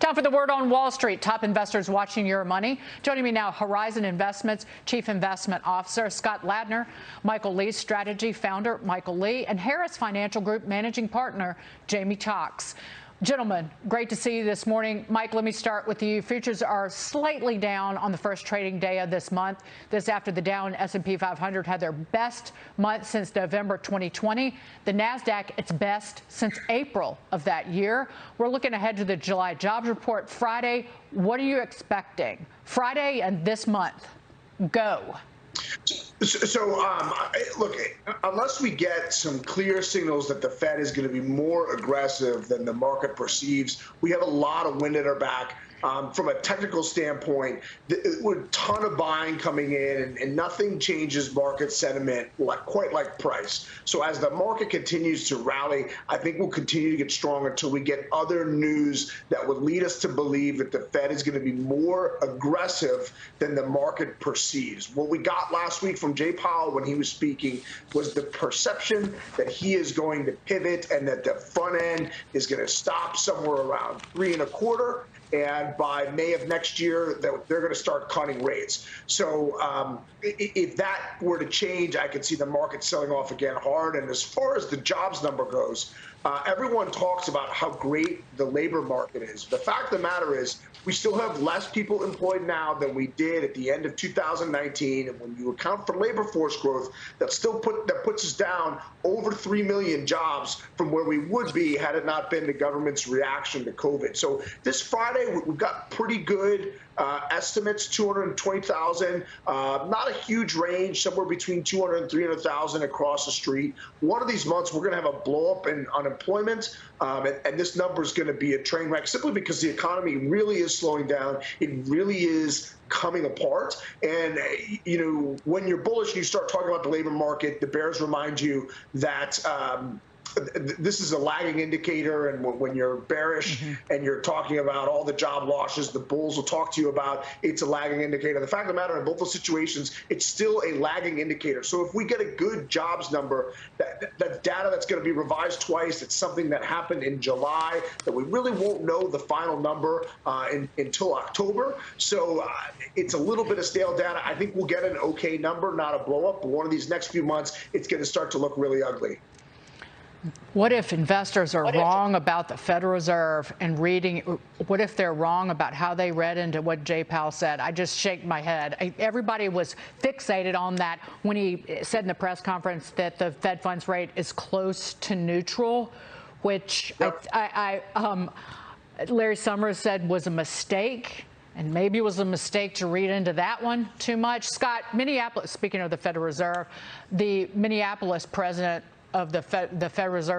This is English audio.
Time for the word on Wall Street. Top investors watching your money. Joining me now, Horizon Investments Chief Investment Officer Scott Ladner, Michael Lee Strategy Founder Michael Lee, and Harris Financial Group Managing Partner Jamie Cox. Gentlemen, great to see you this morning. Mike, let me start with you. Futures are slightly down on the first trading day of this month. This after the Dow and S&P 500 had their best month since November 2020. The NASDAQ, its best since April of that year. We're looking ahead to the July jobs report Friday. What are you expecting? Friday and this month. Go. Look, unless we get some clear signals that the Fed is going to be more aggressive than the market perceives, we have a lot of wind at our back. From a technical standpoint, with a ton of buying coming in, and nothing changes market sentiment quite like price. So as the market continues to rally, I think we'll continue to get strong until we get other news that would lead us to believe that the Fed is going to be more aggressive than the market perceives. What we got last week from Jay Powell when he was speaking was the perception that he is going to pivot and that the front end is going to stop somewhere around 3.25. And by May of next year, they're going to start cutting rates. So if that were to change, I could see the market selling off again hard. And as far as the jobs number goes, everyone talks about how great the labor market is. The fact of the matter is we still have less people employed now than we did at the end of 2019. And when you account for labor force growth, that puts us down over 3 million jobs from where we would be had it not been the government's reaction to COVID. So this Friday, we've got pretty good estimates, 220,000, not a huge range, somewhere between 200 and 300,000 across the street. One of these months, we're going to have a blow up in unemployment, and this number is going to be a train wreck simply because the economy really is slowing down. It really is coming apart. And, you know, when you're bullish and you start talking about the labor market, the bears remind you that this is a lagging indicator, and when you're bearish and you're talking about all the job losses, the bulls will talk to you about it's a lagging indicator. The fact of the matter, in both those situations, it's still a lagging indicator. So if we get a good jobs number, that data that's going to be revised twice, it's something that happened in July, that we really won't know the final number until October. So it's a little bit of stale data. I think we'll get an okay number, not a blow up, but one of these next few months, it's going to start to look really ugly. What if investors are wrong about the Federal Reserve and what if they're wrong about how they read into what Jay Powell said? I just shake my head. Everybody was fixated on that when he said in the press conference that the Fed funds rate is close to neutral, which Larry Summers said was a mistake. And maybe it was a mistake to read into that one too much. Scott, Minneapolis, speaking of the Federal Reserve, the Minneapolis president of the Federal Reserve